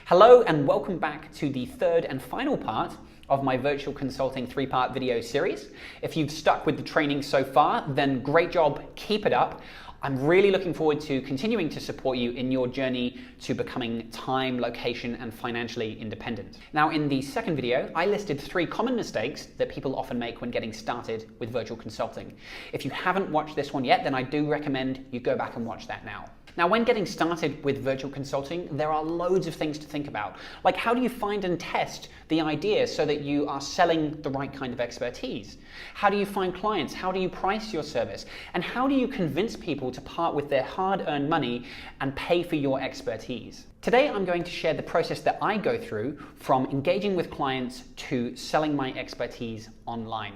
Hello and welcome back to the third and final part of my virtual consulting 3-part video series. If you've stuck with the training so far, then great job, keep it up. I'm really looking forward to continuing to support you in your journey to becoming time, location, and financially independent. Now, in the second video, I listed 3 common mistakes that people often make when getting started with virtual consulting. If you haven't watched this one yet, then I do recommend you go back and watch that now. Now, when getting started with virtual consulting, there are loads of things to think about. Like, how do you find and test the idea so that you are selling the right kind of expertise? How do you find clients? How do you price your service? And how do you convince people to part with their hard-earned money and pay for your expertise? Today, I'm going to share the process that I go through from engaging with clients to selling my expertise online.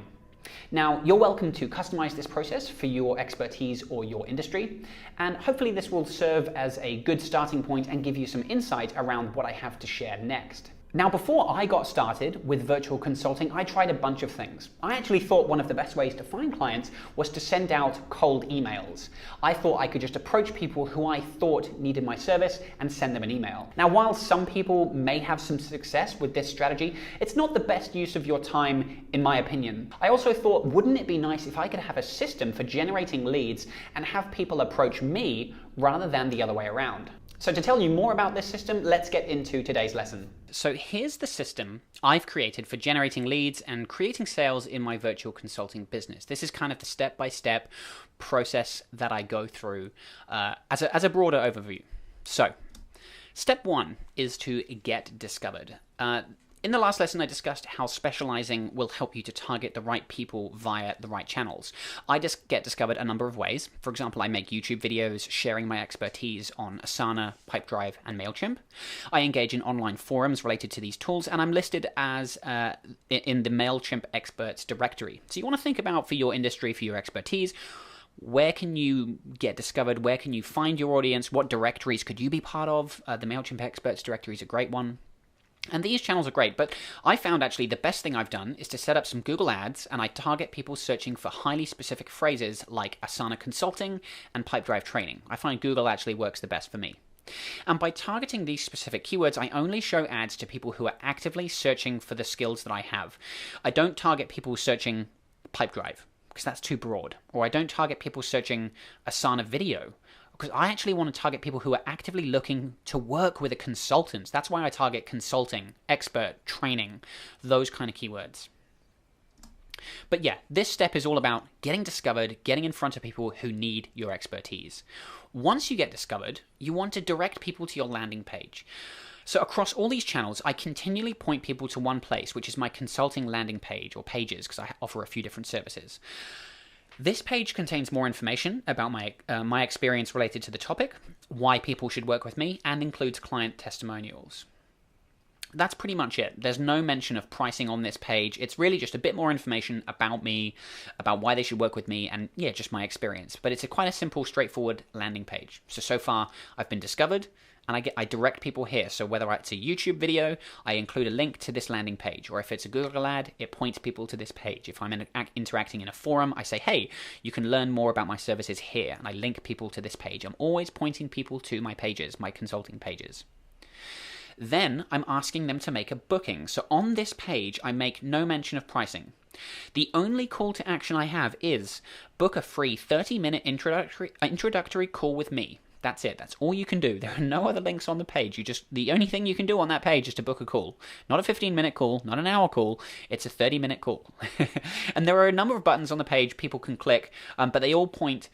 Now, you're welcome to customize this process for your expertise or your industry, and hopefully this will serve as a good starting point and give you some insight around what I have to share next. Now, before I got started with virtual consulting, I tried a bunch of things. I actually thought one of the best ways to find clients was to send out cold emails. I thought I could just approach people who I thought needed my service and send them an email. Now, while some people may have some success with this strategy, it's not the best use of your time, in my opinion. I also thought, wouldn't it be nice if I could have a system for generating leads and have people approach me rather than the other way around? So to tell you more about this system, let's get into today's lesson. So here's the system I've created for generating leads and creating sales in my virtual consulting business. This is kind of the step-by-step process that I go through as a broader overview. So step 1 is to get discovered. In the last lesson, I discussed how specializing will help you to target the right people via the right channels. I just get discovered a number of ways. For example, I make YouTube videos sharing my expertise on Asana, Pipedrive, and MailChimp. I engage in online forums related to these tools, and I'm listed as in the MailChimp experts directory. So you want to think about, for your industry, for your expertise, where can you get discovered? Where can you find your audience? What directories could you be part of? The MailChimp experts directory is a great one. And these channels are great, but I found actually the best thing I've done is to set up some Google ads, and I target people searching for highly specific phrases like Asana consulting and Pipedrive training. I find Google actually works the best for me. And by targeting these specific keywords, I only show ads to people who are actively searching for the skills that I have. I don't target people searching Pipedrive, because that's too broad. Or I don't target people searching Asana video, because I actually want to target people who are actively looking to work with a consultant. That's why I target consulting, expert, training, those kind of keywords. But yeah, this step is all about getting discovered, getting in front of people who need your expertise. Once you get discovered, you want to direct people to your landing page. So across all these channels, I continually point people to one place, which is my consulting landing page, or pages, because I offer a few different services. This page contains more information about my experience related to the topic, why people should work with me, and includes client testimonials. That's pretty much it. There's no mention of pricing on this page. It's really just a bit more information about me, about why they should work with me, and yeah, just my experience. But it's quite a simple, straightforward landing page. So far, I've been discovered, and I direct people here. So whether it's a YouTube video, I include a link to this landing page, or if it's a Google ad, it points people to this page. If I'm interacting in a forum, I say, hey, you can learn more about my services here, and I link people to this page. I'm always pointing people to my pages, my consulting pages. Then I'm asking them to make a booking. So on this page, I make no mention of pricing. The only call to action I have is book a free 30-minute introductory call with me. That's it. That's all you can do. There are no other links on the page. The only thing you can do on that page is to book a call. Not a 15-minute call, not an hour call. It's a 30-minute call. And there are a number of buttons on the page people can click, but they all point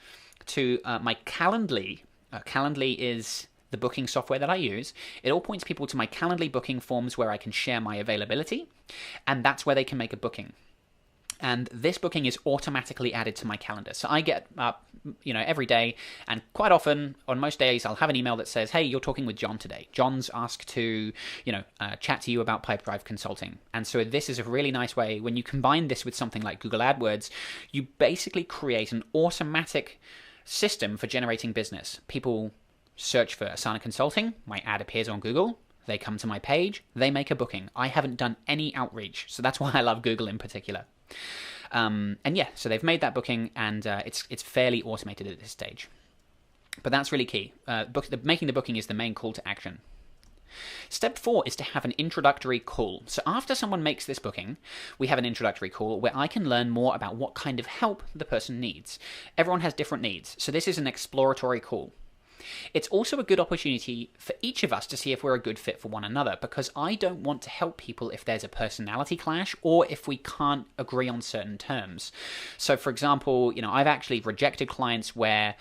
to my Calendly. Calendly is the booking software that I use. It all points people to my Calendly booking forms where I can share my availability, and that's where they can make a booking. And this booking is automatically added to my calendar. So I get up, every day, and quite often, on most days, I'll have an email that says, hey, you're talking with John today. John's asked to, chat to you about Pipedrive consulting. And so this is a really nice way, when you combine this with something like Google AdWords, you basically create an automatic system for generating business. People search for Asana consulting, my ad appears on Google, they come to my page, they make a booking. I haven't done any outreach, so that's why I love Google in particular. And yeah, so they've made that booking, and it's fairly automated at this stage. But that's really key. Making the booking is the main call to action. Step 4 is to have an introductory call. So after someone makes this booking, we have an introductory call where I can learn more about what kind of help the person needs. Everyone has different needs, so this is an exploratory call. It's also a good opportunity for each of us to see if we're a good fit for one another, because I don't want to help people if there's a personality clash or if we can't agree on certain terms. So for example, I've actually rejected clients where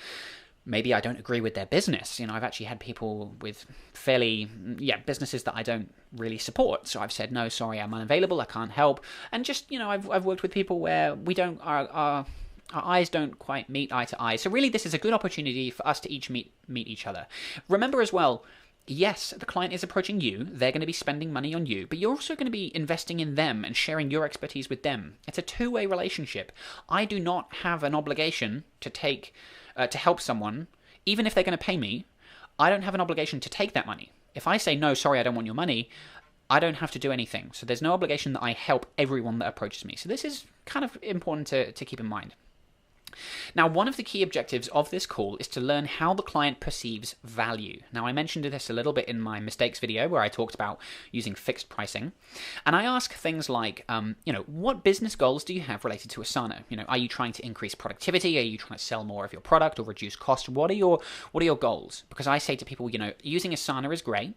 maybe I don't agree with their business. I've actually had people with businesses that I don't really support. So I've said, no, sorry, I'm unavailable, I can't help. And just, I've worked with people where we don't, our eyes don't quite meet eye to eye. So really, this is a good opportunity for us to each meet each other. Remember as well, yes, the client is approaching you, they're going to be spending money on you, but you're also going to be investing in them and sharing your expertise with them. It's a two-way relationship. I do not have an obligation to help someone, even if they're going to pay me. I don't have an obligation to take that money. If I say, no, sorry, I don't want your money, I don't have to do anything. So there's no obligation that I help everyone that approaches me. So this is kind of important to keep in mind. Now, one of the key objectives of this call is to learn how the client perceives value. Now, I mentioned this a little bit in my mistakes video where I talked about using fixed pricing. And I ask things like, what business goals do you have related to Asana? Are you trying to increase productivity? Are you trying to sell more of your product or reduce cost? What are your goals? Because I say to people, using Asana is great,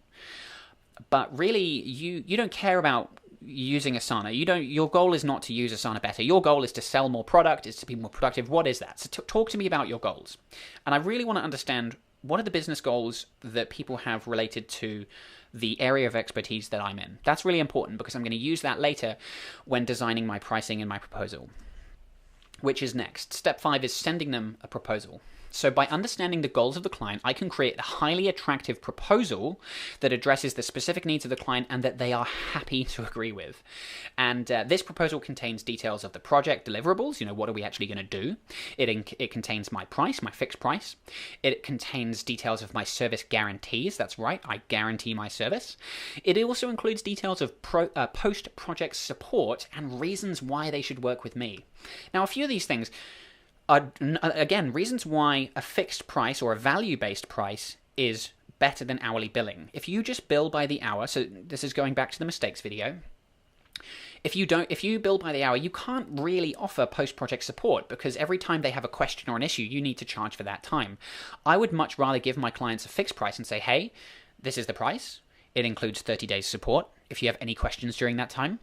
but really you don't care about using Asana. Your goal is not to use Asana better. Your goal is to sell more product, is to be more productive. What is that? So talk to me about your goals. And I really want to understand, what are the business goals that people have related to the area of expertise that I'm in? That's really important because I'm going to use that later when designing my pricing and my proposal. Which is next. Step 5 is sending them a proposal. So by understanding the goals of the client, I can create a highly attractive proposal that addresses the specific needs of the client and that they are happy to agree with. And this proposal contains details of the project deliverables, what are we actually going to do? It contains my price, my fixed price. It contains details of my service guarantees. That's right, I guarantee my service. It also includes details of post-project support and reasons why they should work with me. Now, a few of these things are, again, reasons why a fixed price or a value-based price is better than hourly billing. If you just bill by the hour, so this is going back to the mistakes video, if you bill by the hour, you can't really offer post-project support because every time they have a question or an issue, you need to charge for that time. I would much rather give my clients a fixed price and say, hey, this is the price. It includes 30 days support. If you have any questions during that time,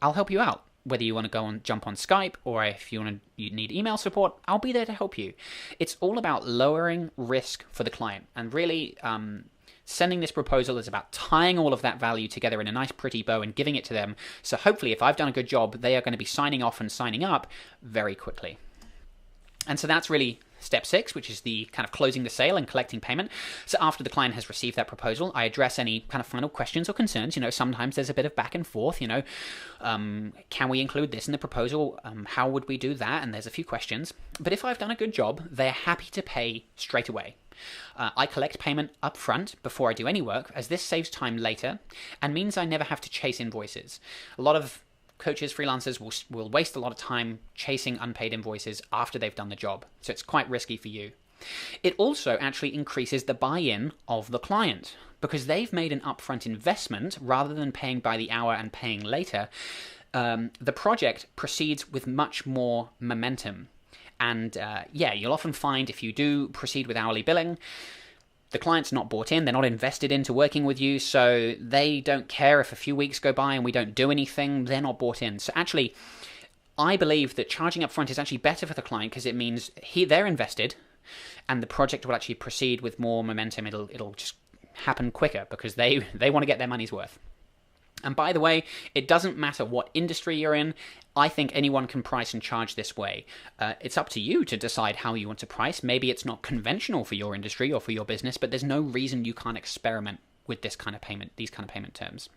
I'll help you out. Whether you want to jump on Skype or if you need email support, I'll be there to help you. It's all about lowering risk for the client, and really sending this proposal is about tying all of that value together in a nice pretty bow and giving it to them. So hopefully if I've done a good job, they are going to be signing off and signing up very quickly. And so that's really step 6, which is the kind of closing the sale and collecting payment. So after the client has received that proposal, I address any kind of final questions or concerns. Sometimes there's a bit of back and forth, can we include this in the proposal? How would we do that? And there's a few questions. But if I've done a good job, they're happy to pay straight away. I collect payment up front before I do any work, as this saves time later and means I never have to chase invoices. A lot of coaches, freelancers will waste a lot of time chasing unpaid invoices after they've done the job. So it's quite risky for you. It also actually increases the buy-in of the client because they've made an upfront investment rather than paying by the hour and paying later. The project proceeds with much more momentum. And you'll often find if you do proceed with hourly billing, the client's not bought in, they're not invested into working with you, so they don't care if a few weeks go by and we don't do anything, they're not bought in. So actually, I believe that charging up front is actually better for the client because it means they're invested and the project will actually proceed with more momentum. It'll just happen quicker because they want to get their money's worth. And by the way, it doesn't matter what industry you're in. I think anyone can price and charge this way. It's up to you to decide how you want to price. Maybe it's not conventional for your industry or for your business, but there's no reason you can't experiment with these kind of payment terms.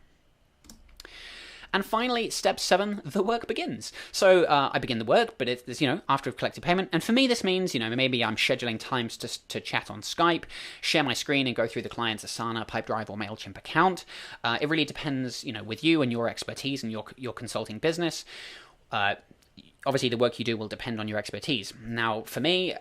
And finally, step 7, the work begins. So I begin the work, but it's, after I've collected payment. And for me, this means, maybe I'm scheduling times to chat on Skype, share my screen and go through the client's Asana, Pipedrive, or MailChimp account. It really depends, with you and your expertise and your consulting business. Obviously, the work you do will depend on your expertise. Now, for me,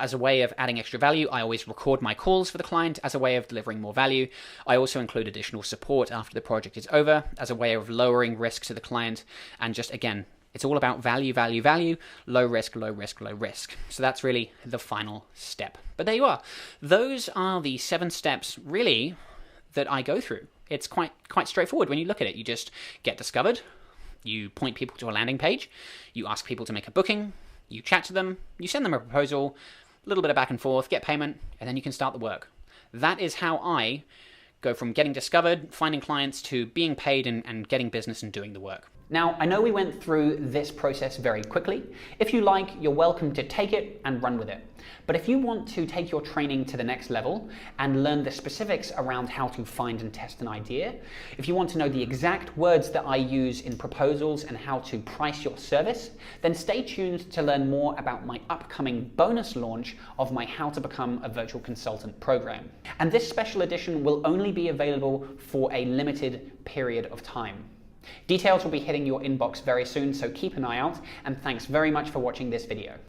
As a way of adding extra value, I always record my calls for the client as a way of delivering more value. I also include additional support after the project is over as a way of lowering risk to the client. And just, again, it's all about value, value, value, low risk, low risk, low risk. So that's really the final step. But there you are. Those are the 7 steps, really, that I go through. It's quite straightforward when you look at it. You just get discovered, you point people to a landing page, you ask people to make a booking, you chat to them, you send them a proposal, a little bit of back and forth, get payment, and then you can start the work. That is how I go from getting discovered, finding clients, to being paid and getting business and doing the work. Now, I know we went through this process very quickly. If you like, you're welcome to take it and run with it. But if you want to take your training to the next level and learn the specifics around how to find and test an idea, if you want to know the exact words that I use in proposals and how to price your service, then stay tuned to learn more about my upcoming bonus launch of my How to Become a Virtual Consultant program. And this special edition will only be available for a limited period of time. Details will be hitting your inbox very soon, so keep an eye out, and thanks very much for watching this video.